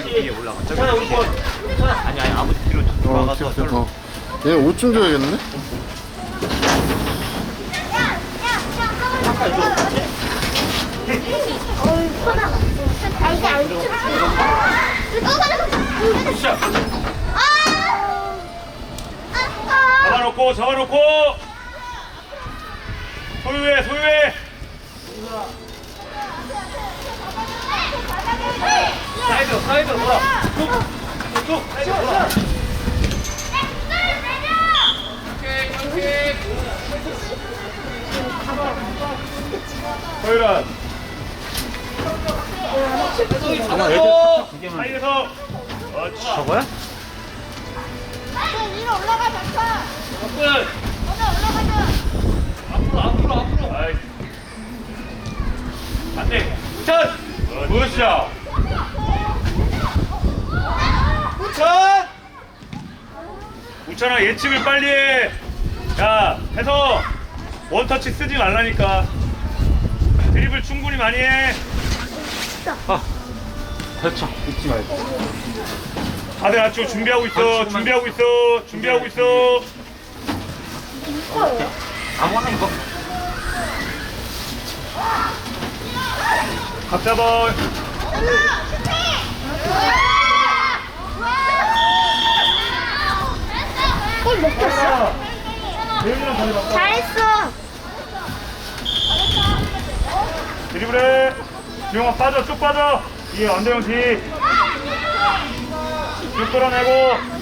위에 올라가. 저기 아니 아버지 뒤로 돌아가서 절로. 얘 옷 좀 줘야겠네? 잡아놓고 소유해 사이드 돌아 쭉 사이드 돌아 소유란 사이드에서 저거야? 위로 올라가 잡아. 끝 올라가자. 앞으로 안돼 굿샷 우찬아 예측을 빨리 해. 야 해서 원터치 쓰지 말라니까. 드리블 충분히 많이 해. 그렇죠. 잊지 말고. 다들 낮추고 준비하고 있어. 준비하고 있어. 아무거나 이거. 각 잡아. 골 먹혔어. 대윤이랑 다리 바꿔. 잘했어. 드리블해. 지용아 빠져 쭉 빠져. 이 안대영 뒤. 쭉 끌어내고.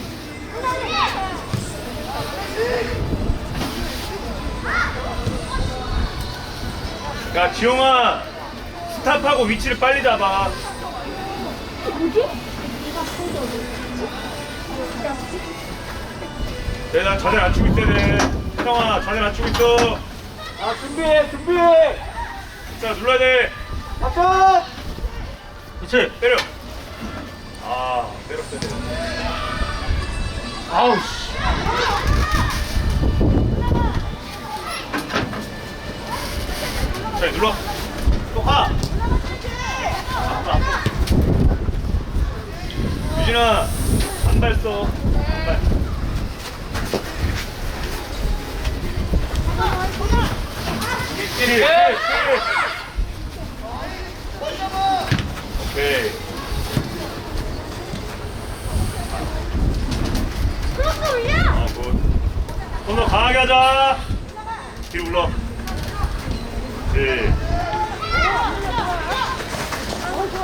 야 지용아 스탑하고 위치를 빨리 잡아. 나 자세 낮추고 있어야 돼. 형아 자세 낮추고 있어. 아 준비해. 자 눌러야 돼. 아까. 그렇지 때려. 아 때렸어. 아우 씨. 자 눌러. 또 가. 앞으로. 유진아 한 발 써. 한 발. 오케이. 크로스 올려. 굿. 손 더 강하게 하자. 뒤로 올라. 네.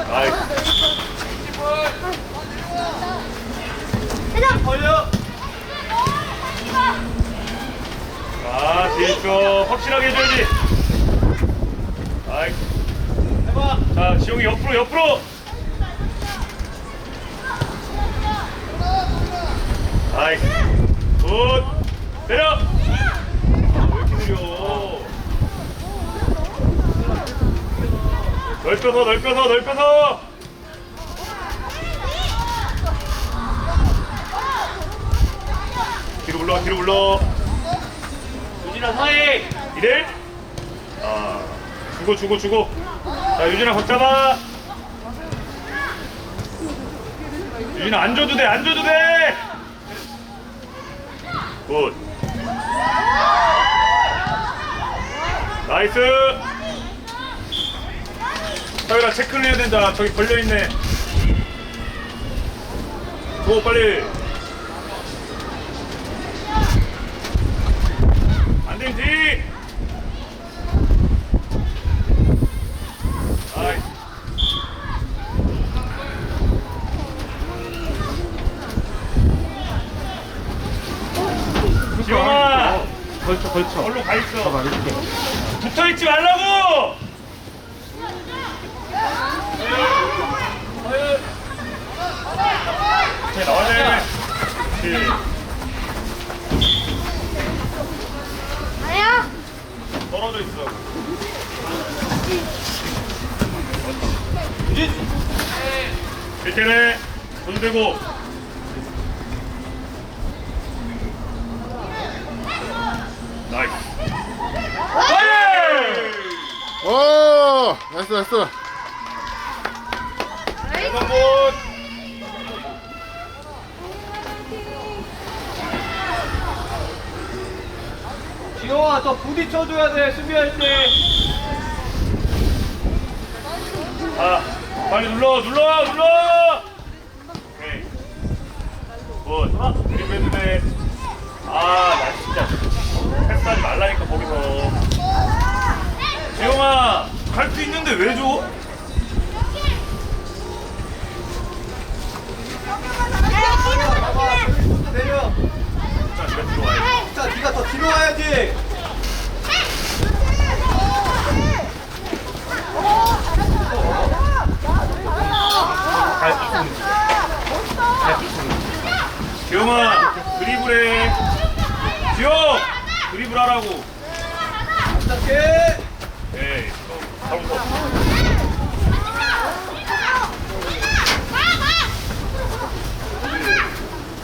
나이스. 내려. 자, 뒤에 있어. 확실하게 해줘야지. 나이스. 해봐. 자, 지용이 옆으로. 나이스. 굿. 때려. 왜 이렇게 느려? 넓혀서. 뒤로 올라. 유진아 사이. 이래? 아, 주고. 자, 유진아 각 잡아. 유진아 안 줘도 돼. 굿. 나이스. 서유라 체크를 해야 된다. 저기 걸려있네. 고 빨리. 안돼 뒤. 나이스. 지용아 걸쳐. 얼른 가 있어. 봐봐 이렇게. 붙어 있지 말라고. 제 나와야 돼. 아야. 떨어져 있어. 밑에네 손 들고. 나이스. 오! 나이스, 나이스. 성공. 지용아 더 부딪혀줘야 돼 수비할 때. 아, 빨리 눌러. 오케이. 굿. 드리블 해주네. 나 진짜 패스하지 말라니까 거기서. 지용아, 갈 수 있는데 왜 줘? 내려. 자, 네가 들어와야지. 자 네가 더 뒤로 와야지. 지용아, 드리블해. 지용, 드리블하라고. 시작해. 에이, 다음 거.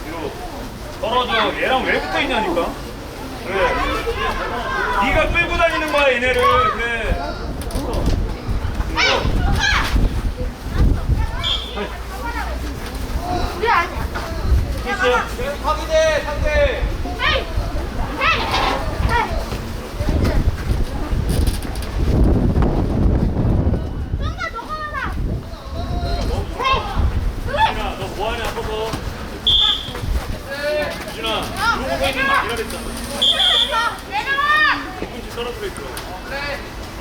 뒤로 떨어져. 얘랑 왜 붙어 있냐니까. 그래. 네가 끌고 다니는 거야 얘네를. 그래. 우리 아니야. 키스. 확인해 상대. 유진아, 너 뭐하냐 서서. 유진아, 누르고 있는 거 아니라 그랬잖아. 조금씩 떨어져 있어.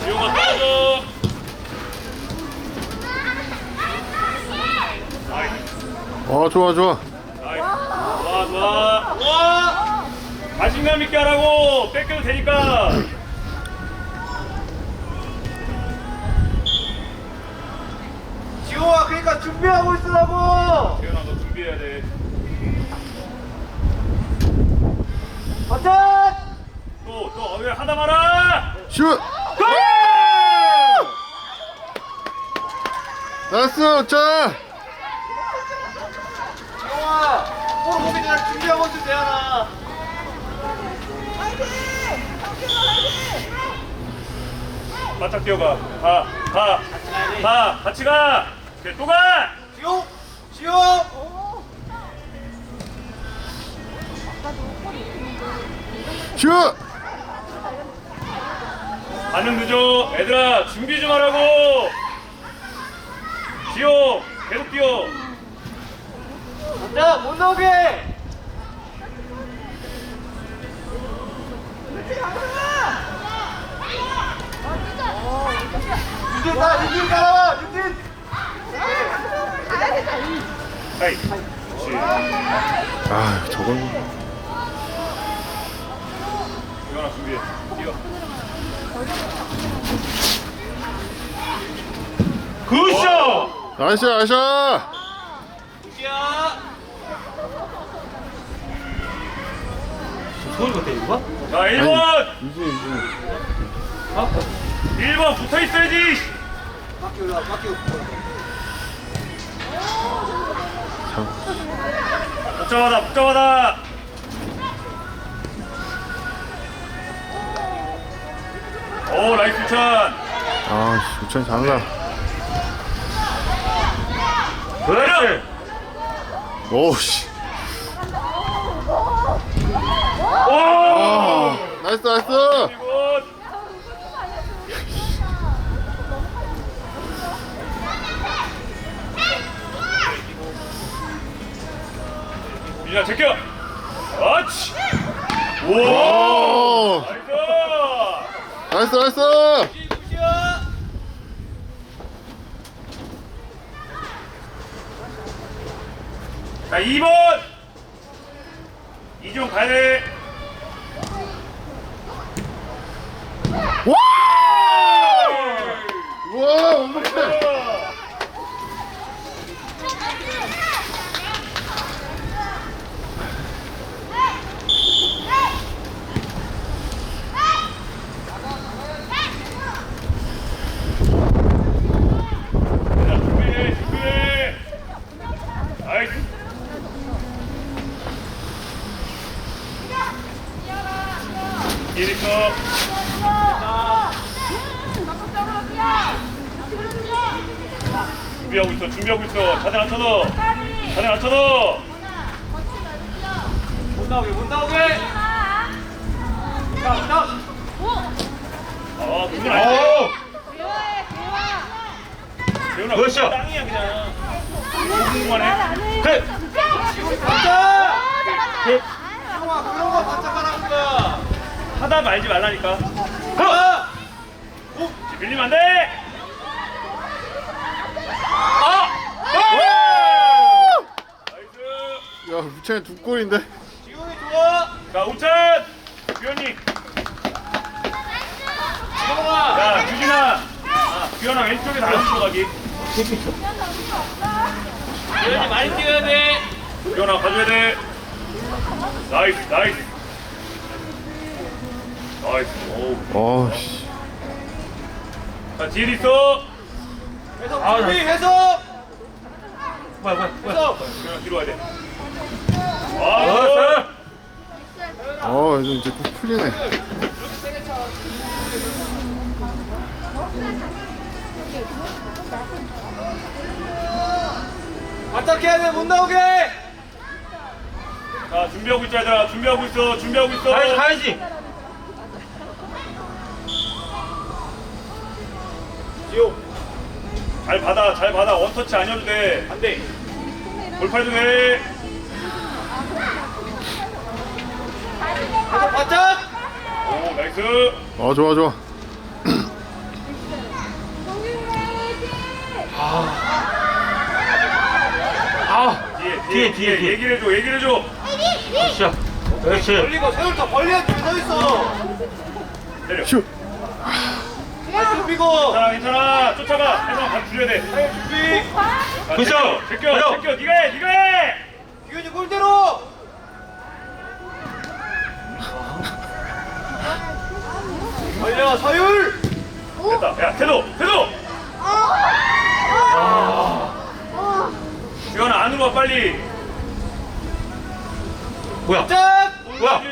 지용아 떨어져. 나이스. 좋아, 좋아. 나이스. 좋아. 자신감 있게 하라고. 뺏겨도 되니까. 지용아 그러니까 준비하고 있으라고. 지훈아 너 준비해야 돼. 버튼. 또 왜 하다 마라. 슛! 고! 나이스, 자! 지용아 골 보기 전에 준비하고 있으면 되잖아. 바짝 뛰어가. 가. 같이 가. 오케이, 또 가. 지용. 슛! 반응 늦어. 얘들아 준비 좀 하라고. 지호 계속 뛰어. 자 못 나오게. 유진 따라와 유진. 하이. 그렇지. 저건. 이거나 준비해. 뛰어. 굿샷. 나이스, 나이스! 유지야. 소리 같아 이거? 자 1번. 유진. 1번 붙어 있어야지. 바퀴 올라 바퀴. 복잡하다. 오 나이스 우찬. 우찬이 잘한다. 그렇지. 오씨. 오. 나이스, 나이스! 이건. 민아 제껴. 그렇지. 오. 오! 나이스. 나이스, 나이스! 유지야. 자 2번. 이종 가야 돼. 우와, 완벽해! 준비해. 나이스. 있어. 준비하고 있어. 준비하고 있어. 자세 안 쳐도. 자세 안 쳐도. 못 나오게 못 나오게. 그건 아니야. 대화해, 대화. 재훈아, 그렇죠. 땅이야 그냥. 공부만 그래. 잘한다. 그런 거 바짝 하라는 거야. 하다 말지 말라니까. 가. 밀리면 안 돼. 나이스. 야 우찬이 두 골인데. 지훈이 좋아. 자, 우찬. 규현이. 지훈아. 야, 유진아. 규현아 왼쪽에 다른 쪽으로 가기. 지훈이 많이 뛰어야 돼. 규현아 가줘야 돼. 나이스, 나이스. 나이스. 오. 아씨. 자, 뒤에 있어. 해석 준비 해석. 뭐야. 해석. 규현아 뒤로 와야 돼. 어, 아 이제 또 풀리네. 바짝 해야 돼. 못 나오게. 자, 준비하고 있자, 얘들아. 준비하고 있어. 준비하고 있어. 가야지. 지호. 잘 받아, 잘 받아. 원터치 아니어도 돼. 안 돼. 골팔도 돼. 해석 바짝. 오, 나이스. 아 좋아 좋아. 뒤에. 얘기를 해줘, 얘기를 해줘. 그렇지. 벌리고 세울 더 벌리한테 서 있어. 내려. 슛. 준비고. 괜찮아. 쫓아가. 해서 다 줄여야 돼. 준비. 자, 그쵸. 제껴. 네가 해. 기훈이 골대로. 벌려 서율. 됐다. 야, 태도. 규현아 안으로 와 빨리. 뭐야? 짠. 뭐야?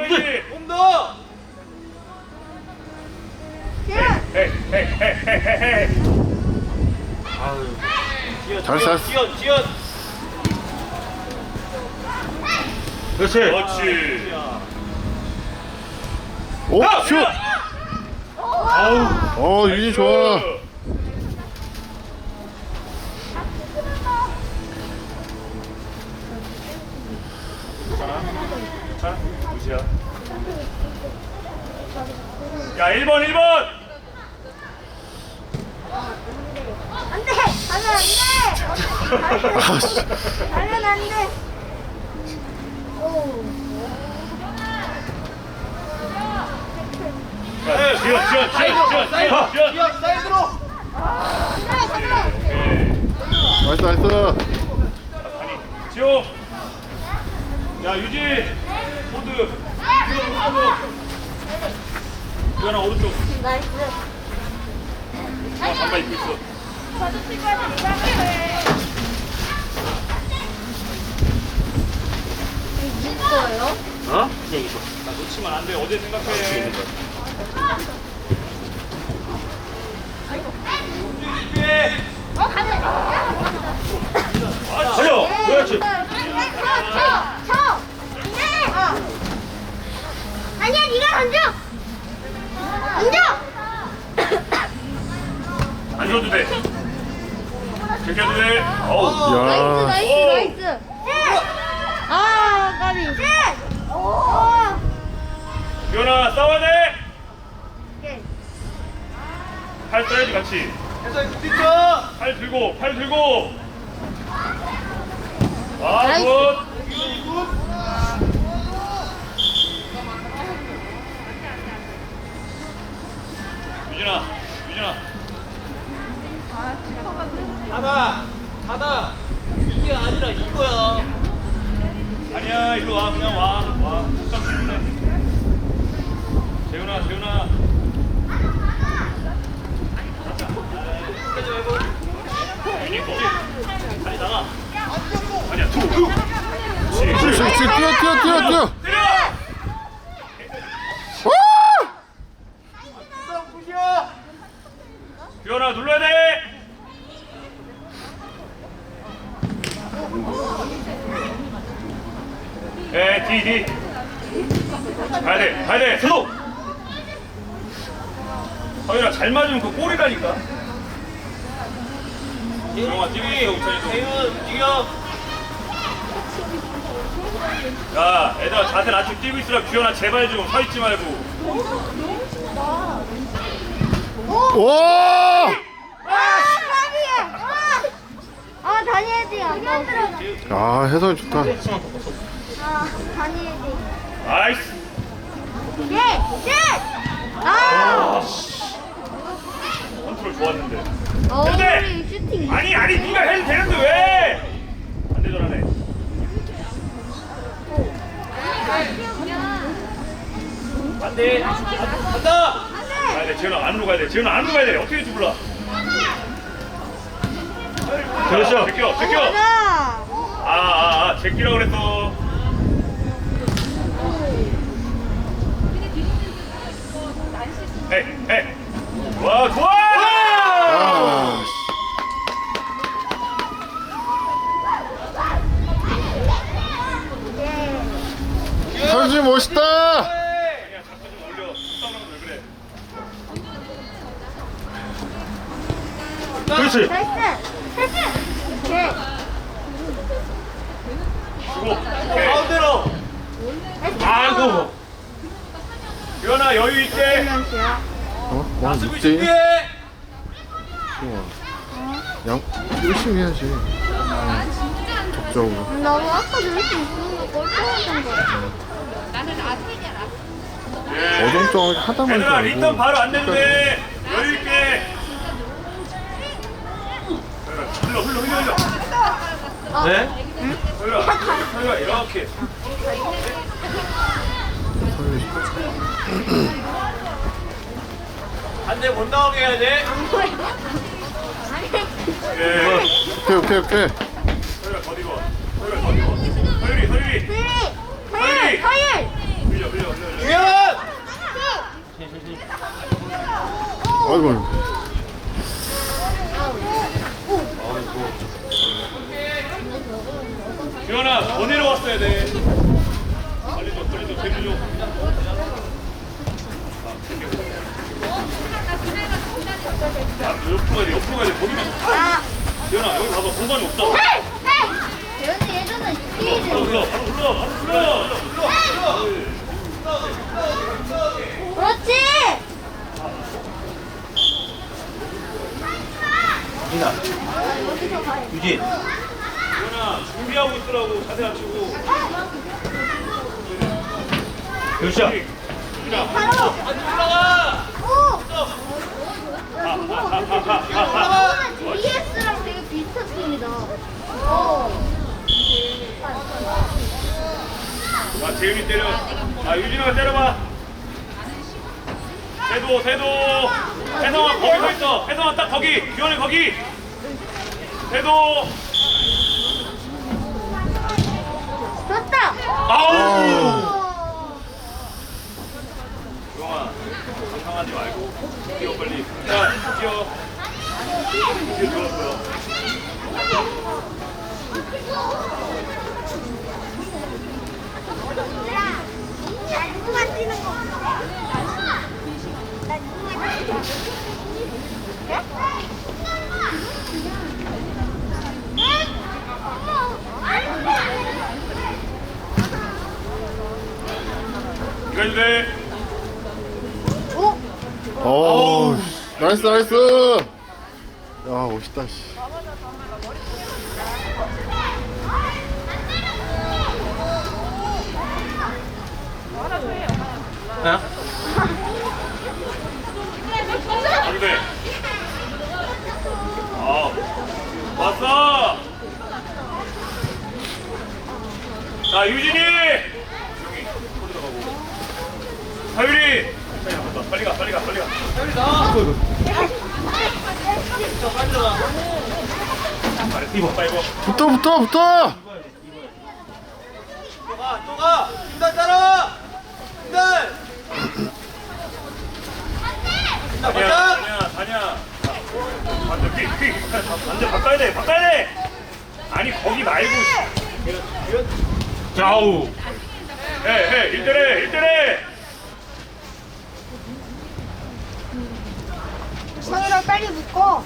이제 몸 더. 헤이. 잘했어. 지연. 그렇지. 오 슛. 유진 좋아. 자, 무시야. 야, 1번. 안 돼! 가면 안 돼! 아씨. 가면 안 돼! 오. 지연. 사이드로. 나이스. 지호. 야, 유지. 모두. 규현아 오른쪽. 나이스. 잠깐 입고 있어. 저도 친구한테 이상해. 누구 거예요? 어? 나 놓치면 안 돼. 어제 생각해. 가면. 달려. 그렇지. 쳐! 네! 아니야, 네가 던져! 던져! 안 줘도 돼. 제껴도 돼. 어우. 야. 나이스. 아, 까비. 오. 규현아 싸워야 돼. 오케이. 팔 써야지 같이. 해서 부딪혀. 팔 들고. 아, 나이스. 굿. 유진아. 가다. 이게 아니라 이거야. 아니야, 이리로 와. 그냥 와. 깜짝 놀래. 재훈아. 유니코. 빨리 나가. 아니야, 투. 그렇지. 뛰어. 때려! 와! 서윤아 잘 맞으면 그 골이라니까. 영화 뛰고 있어 우찬이도. 움직여. 야 얘들아 자세 낮추고 뛰고 있으라. 규현아 제발 좀 서있지 말고. 와! 까비야. 다녀야지. 아, 혜성이 좋다. 다녀야지. 나이스. 컨트롤 좋았는데. 우리 슈팅. 아니 네가 해도 되는데 왜? 안 되더라네. 안돼. 간다. 가야 돼. 재현아 안으로 가야 돼. 재현아 안으로 가야 돼. 어떻게 될지 몰라. 그렇죠. 제껴. 맞아. 제끼라고 그랬어. 에이. 와 좋아. 아, 선수 멋있다! 그냥 자꾸 좀 올려. 싸우는 왜 그래? 그렇지. 나이스. 오케이. 주고. 오케이. 가운데로. 아이고. 규현아 여유 있게. 어? 와, 수비 6대1? 준비해. 양, 열심히 해야지. 적적으로. 너무 아까 놀수 있는 거 꼴찌했던 거. 어정쩡하게 하다 보니까. 얘들아 리턴 바로 안 내도 돼. 여유 있게. 흘러. 네? 서유아 이렇게. 안돼 못 나오게 해야 돼. 예. 오케이. 서유아 더 뒤로 와. 서율이. 흘려. 규현. 아이고. 규현아 더 내려왔어야 돼. 빨리 줘. 제주 줘. 옆으로 가야 돼. 거기만. 규현아 여기 봐봐. 공간이 없다. 대현이 예전에 스피드. 흘러. 그렇지. 유진아. 유진. 규현아 준비하고 있더라고. 자세 안 치고. 그렇죠. 바로. 올라가. ES랑 되게 비슷한 팀이다. 재윤이 때려. 유진아가 때려봐. 세도. 혜성아 거기 서 있어. 혜성아 딱 거기. 규현이 거기. 세도. 좋다. 아우. 유영아 상상하지 말고 뛰어 빨리. 자 뛰어. 이제 좋았어요. 나 누구가 뛰는 거? 나 누구가 뛰는 거? 이거 해도 돼. 오, 나이스. 야, 멋있다, 씨. 안 돼. 왔어. 자 유진이. 사유리. 빨리 가. 빨리 나. 빨리 들어가. 빨리 입어. 붙어! 또 가. 김단 따라와. 김단. 다냐. 반대 바꿔야 돼. 아니 거기 말고. 좌우. 해. 1대1. 걸 빨리 묶어.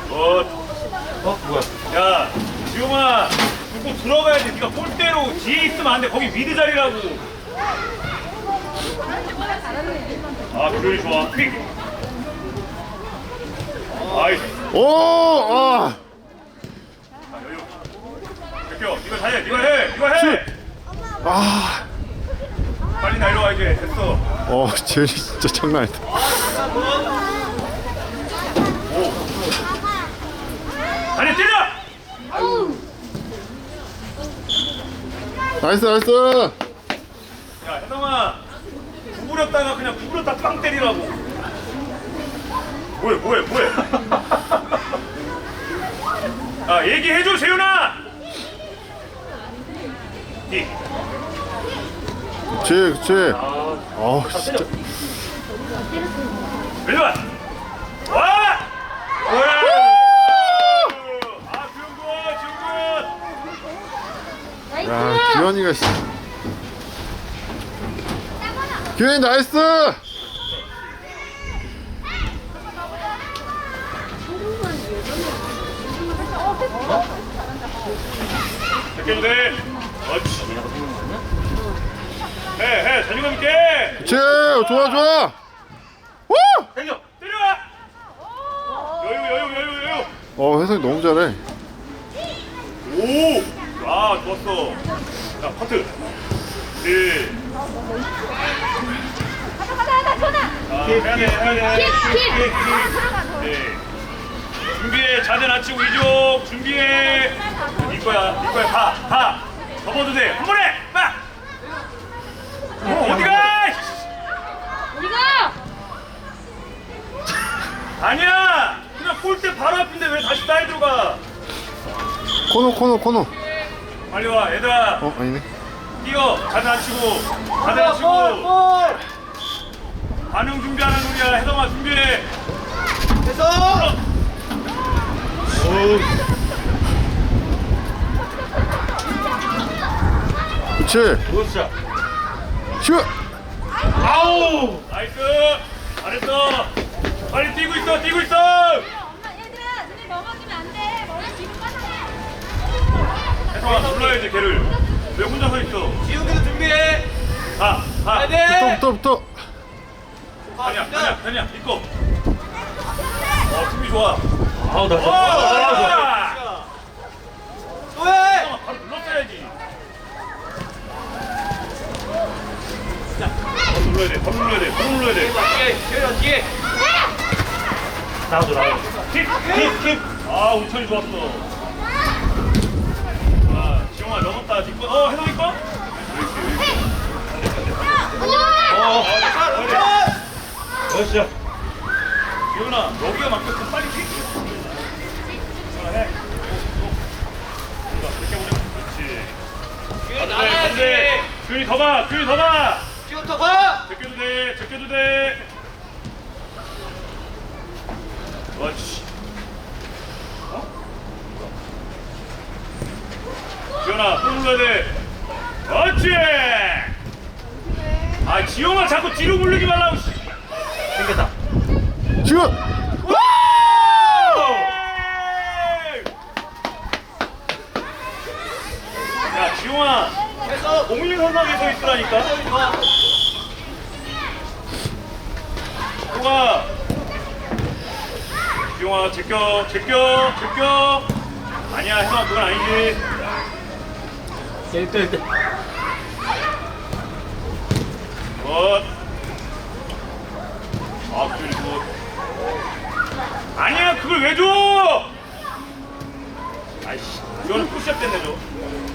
뭐야? 야, 지용아, 누구 들어가야지. 네가 골대로 뒤에 있으면 안 돼. 거기 미드 자리라고. 아, 규현이 좋아. 퀵. 아이스. 오! 아! 아, 여유. 제껴. 이거 잘해. 이거 해. 이거 해. 슛! 아! 빨리 날려와 이제. 됐어. 재현이 진짜 장난 아니다. 아니 때려. 나이스, 나이스! 야, 혜성아. 구부렸다가 그냥 구부렸다 빵 때리라고. 뭐해. 아, 얘기해줘, 재윤아! 이. 그치. 진짜. 일로 와! 와! 아, 지훈 야, 규현이가, 씨. 규현이 나이스! 제껴도 돼. 그렇지. 해, 자신감 있게. 그치! 좋아! 우! 때려! 여유. 혜성이 너무 잘해. 오! 아, 좋았어. 자, 파트. 네. 가자, 전화. 아, 해야 돼. 킥. 네. 준비해. 자세 낮추고 이쪽. 준비해. 네 거야. 가. 접어도 돼. 한 번에. 막. 어디가? 우리가. 아니야. 그냥 골대 바로 앞인데 왜 다시 사이드로 가? 코너. 빨리 와, 얘들아. 아니네. 뛰어. 자세 낮추고. 반응 준비하는 우리야. 혜성아 준비해. 그치! 그렇죠. 슛! 아우! 나이스! 잘했어! 빨리 뛰고 있어! 엄마 얘들아, 너네 넘어지면 안 돼. 머리 뒤로 빠져. 혜성아 불러야지 걔를. 왜 혼자 서 있어? 지우개도 준비해. 가! 붙어! 아니야 이거. 준비 좋아. 아우 나 와! 왜? 혜성아 바로 눌렀어야지. 바로 눌러야 돼. 뒤에. 나와줘. 킥! 아, 우천이 좋았어. 아, 지용아 넘었다. 뒷거. 혜성이 거? 그렇죠. 지훈아, 여기가 막혔어. 빨리 킥! 해. 이렇게 보자. 그렇지. 안돼. 규현이 더 봐. 지금부터 가. 제껴도 돼. 그렇지. 지훈아, 또 눌러야 돼. 그렇지. 아, 지용아 자꾸 뒤로 물리지 말라고. 생겼다. 슛! 야, 지용아. 공일 선상에 서 있으라니까. 지용아. 지용아, 제껴. 아니야, 혜성아, 그건 아니지. 1대1. 굿. 아, 규현이 굿. 아니야, 그걸 왜 줘? 아이씨, 이거는 푸시업 때문에 줘.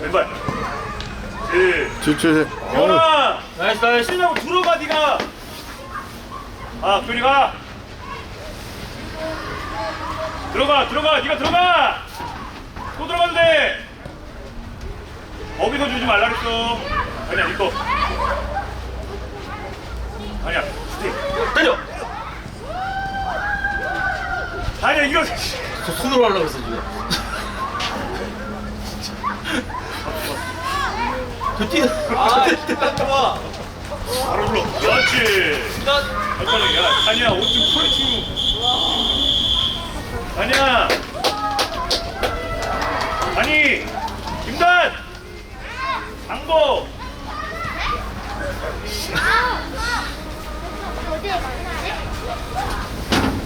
왼발. 그치. 규현아, 나이스. 신나고 들어가, 니가. 아, 규현이 가. 들어가, 니가 들어가. 또 들어가도 돼. 거기서 주지 말라 그랬어. 아니야, 니꺼. 아니야, 스틱. 때려. 아니야, 이거. 저 손으로 하려고 했어 지금. 저 뛰는. 좋아. 바로 불러. 그렇지. 야, 아니야, 옷 좀 퀄리티. 아니야. 아니, 김단! 강보!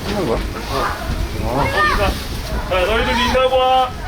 끝난 거야? 인사. 자, 너희들 인사하고 와.